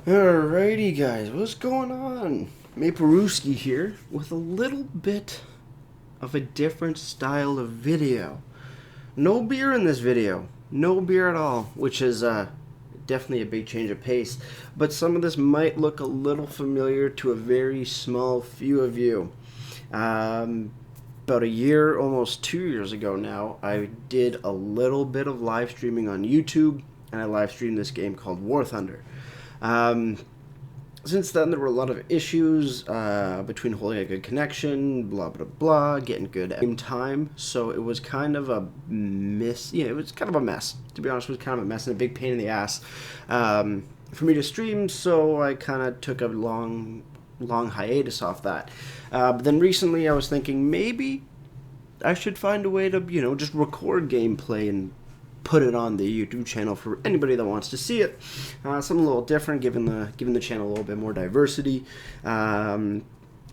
Alrighty guys, what's going on? Maplewski here with a little bit of a different style of video. No beer in this video. No beer at all, which is definitely a big change of pace. But some of this might look a little familiar to a very small few of you. About a year, almost 2 years ago now, I did a little bit of live streaming on YouTube, and I live streamed this game called War Thunder. Um, since then, there were a lot of issues between holding a good connection, blah blah blah, getting good aim time. So it was kind of a miss. Yeah, it was kind of a mess. To be honest, it was kind of a mess and a big pain in the ass for me to stream. So I kind of took a long hiatus off that. But then recently, I was thinking maybe I should find a way to just record gameplay and put it on the YouTube channel for anybody that wants to see it. Something a little different, giving the channel a little bit more diversity. And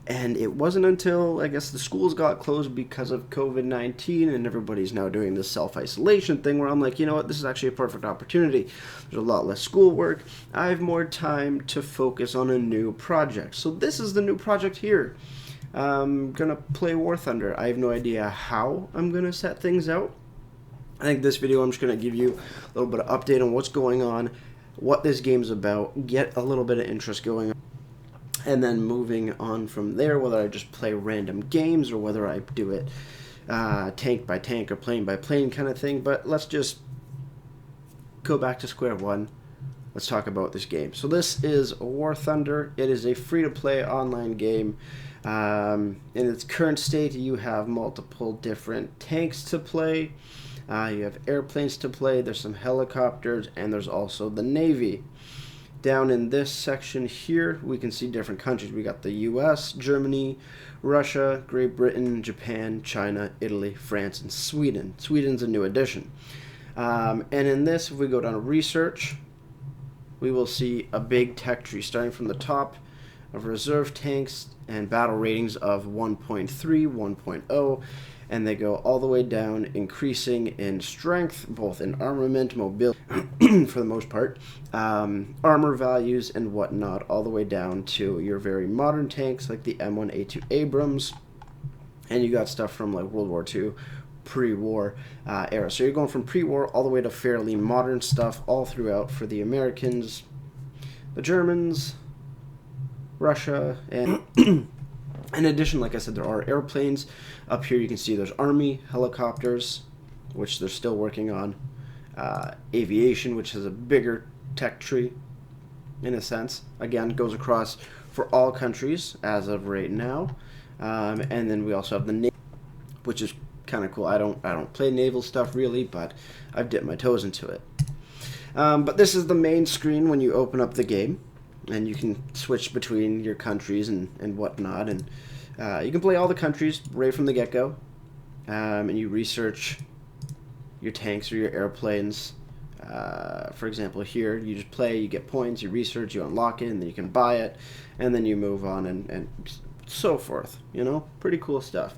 it wasn't until I guess the schools got closed because of COVID-19, and everybody's now doing this self-isolation thing where I'm like, you know what, this is actually a perfect opportunity. There's a lot less schoolwork. I have more time to focus on a new project. So this is the new project here. I'm gonna play War Thunder. I have no idea how I'm gonna set things out. I think this video I'm just going to give you a little bit of update on what's going on, what this game's about, get a little bit of interest going on, and then moving on from there, whether I just play random games or whether I do it tank by tank or plane by plane kind of thing. But let's just go back to square one. Let's talk about this game. So this is War Thunder. It is a free-to-play online game. In its current state, you have multiple different tanks to play. You have airplanes to play, there's some helicopters, and there's also the Navy. Down in this section here, we can see different countries. We got the US, Germany, Russia, Great Britain, Japan, China, Italy, France, and Sweden. Sweden's a new addition. And in this, if we go down to research, we will see a big tech tree starting from the top of reserve tanks and battle ratings of 1.3, 1.0, and they go all the way down, increasing in strength, both in armament, mobility, for the most part, armor values and whatnot, all the way down to your very modern tanks like the M1A2 Abrams, and you got stuff from like World War II, pre-war era. So you're going from pre-war all the way to fairly modern stuff all throughout for the Americans, the Germans, Russia, and in addition, like I said, there are airplanes. Up here you can see there's Army helicopters, which they're still working on. Aviation, which has a bigger tech tree, in a sense. Again, goes across for all countries as of right now. And then we also have the Navy, which is kind of cool. I don't play naval stuff really, but I've dipped my toes into it. But this is the main screen when you open up the game. And you can switch between your countries and whatnot. And you can play all the countries right from the get-go. And you research your tanks or your airplanes. For example, here, you just play, you get points, you research, you unlock it, and then you can buy it. And then you move on and so forth. You know, pretty cool stuff.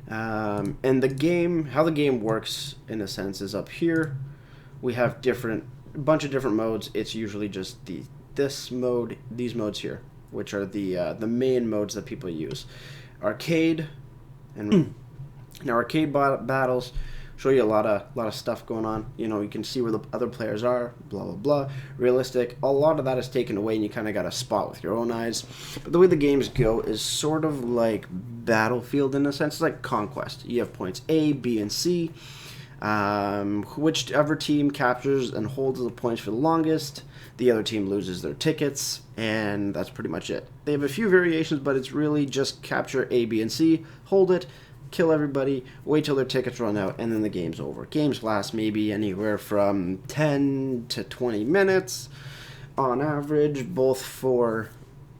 And the game, how the game works, in a sense, is up here. We have a bunch of different modes. It's usually just this mode, these modes here, which are the main modes that people use. Arcade, and now arcade battles show you a lot of stuff going on. You know, you can see where the other players are, blah blah blah. Realistic, a lot of that is taken away, and you kind of got to spot with your own eyes. But the way the games go is sort of like Battlefield in a sense. It's like Conquest. You have points A, B, and C. Whichever team captures and holds the points for the longest, the other team loses their tickets, and that's pretty much it. They have a few variations, but it's really just capture A, B, and C, hold it, kill everybody, wait till their tickets run out, and then the game's over. Games last maybe anywhere from 10 to 20 minutes on average, both for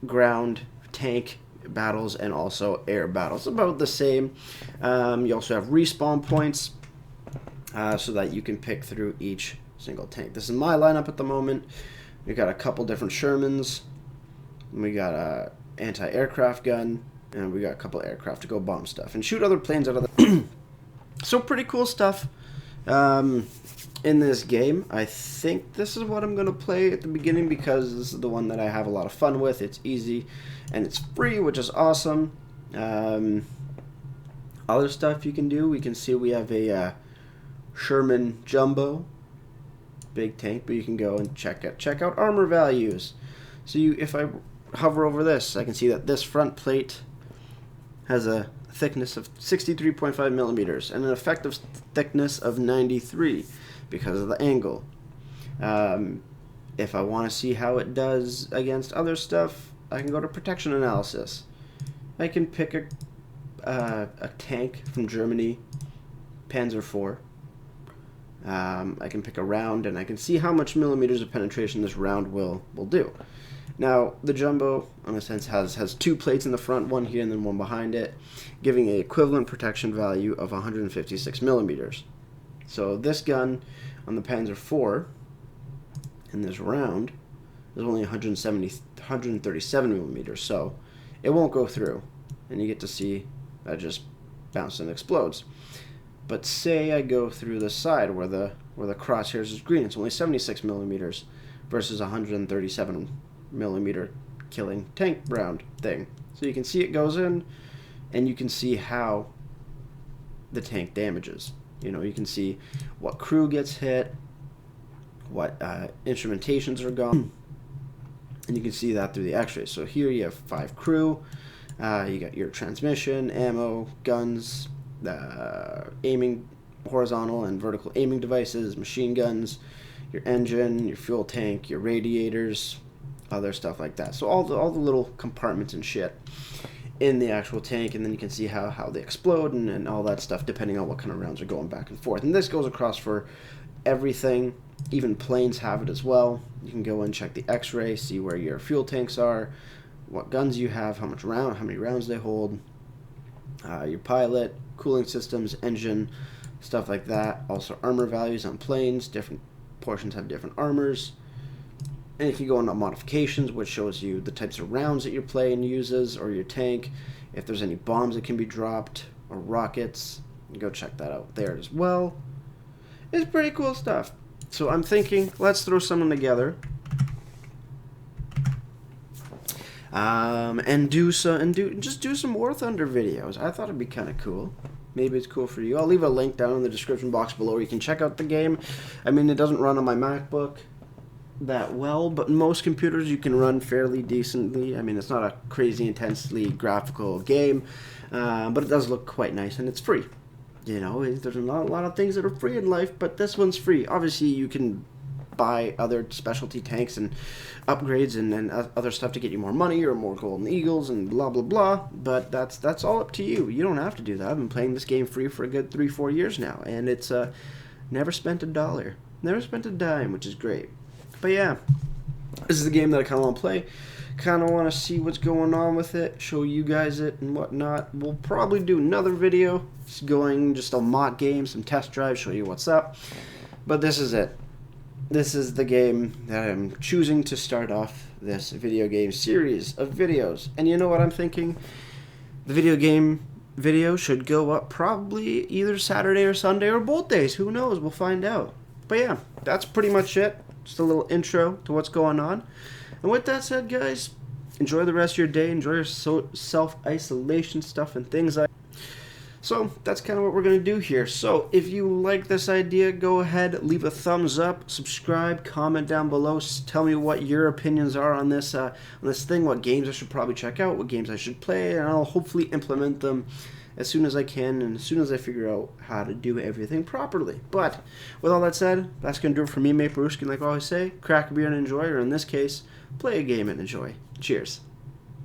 ground, tank battles, and also air battles. About the same. You also have respawn points, so that you can pick through each single tank. This is my lineup at the moment. We got a couple different Shermans. We got a anti-aircraft gun, and we got a couple aircraft to go bomb stuff and shoot other planes out of the. So pretty cool stuff. In this game, I think this is what I'm going to play at the beginning because this is the one that I have a lot of fun with. It's easy and it's free, which is awesome. Other stuff you can do, we can see we have a Sherman Jumbo, big tank, but you can go and check out armor values. So if I hover over this, I can see that this front plate has a thickness of 63.5 millimeters and an effective thickness of 93 because of the angle. If I want to see how it does against other stuff, I can go to protection analysis. I can pick a tank from Germany, Panzer IV. I can pick a round, and I can see how much millimeters of penetration this round will do. Now, the Jumbo, in a sense, has two plates in the front, one here and then one behind it, giving an equivalent protection value of 156 millimeters. So this gun on the Panzer IV, in this round, is only 137 millimeters, so it won't go through. And you get to see that just bounces and explodes. But say I go through the side where the crosshairs is green, it's only 76 millimeters versus 137 millimeter killing tank round thing. So you can see it goes in, and you can see how the tank damages. You know, you can see what crew gets hit, what instrumentations are gone, and you can see that through the x-rays. So here you have 5 crew, you got your transmission, ammo, guns, aiming, horizontal and vertical aiming devices, machine guns, your engine, your fuel tank, your radiators, other stuff like that. So all the little compartments and shit in the actual tank, and then you can see how they explode and all that stuff depending on what kind of rounds are going back and forth. And this goes across for everything. Even planes have it as well. You can go and check the x-ray, see where your fuel tanks are, what guns you have, how many rounds they hold, your pilot, cooling systems, engine, stuff like that. Also armor values on planes. Different portions have different armors. And if you go into modifications, which shows you the types of rounds that your plane uses or your tank, if there's any bombs that can be dropped or rockets, you go check that out there as well. It's pretty cool stuff. So I'm thinking, let's throw something together, and do some War Thunder videos. I thought it'd be kind of cool. Maybe it's cool for you. I'll leave a link down in the description box below where you can check out the game. I mean, it doesn't run on my MacBook that well, but most computers you can run fairly decently. I mean, it's not a crazy intensely graphical game, but it does look quite nice, and it's free. You know, there's a lot of things that are free in life, but this one's free. Obviously, you can buy other specialty tanks and upgrades and other stuff to get you more money or more golden eagles and blah blah blah, but that's all up to you. You don't have to do that. I've been playing this game free for a good 3-4 years now, and it's never spent $1, never spent a dime, which is great. But yeah, this is the game that I kind of want to play. Kind of want to see what's going on with it, show you guys it and whatnot. We'll probably do another video going just a mock game, some test drives, show you what's up. But this is it. This is the game that I'm choosing to start off this video game series of videos. And you know what I'm thinking? The video game video should go up probably either Saturday or Sunday or both days. Who knows? We'll find out. But yeah, that's pretty much it. Just a little intro to what's going on. And with that said, guys, enjoy the rest of your day. Enjoy your self-isolation stuff and things like that. So that's kind of what we're going to do here. So if you like this idea, go ahead, leave a thumbs up, subscribe, comment down below. Tell me what your opinions are on this thing, what games I should probably check out, what games I should play, and I'll hopefully implement them as soon as I can and as soon as I figure out how to do everything properly. But with all that said, that's going to do it for me, Maple Ruskin. Like I always say, crack a beer and enjoy, or in this case, play a game and enjoy. Cheers.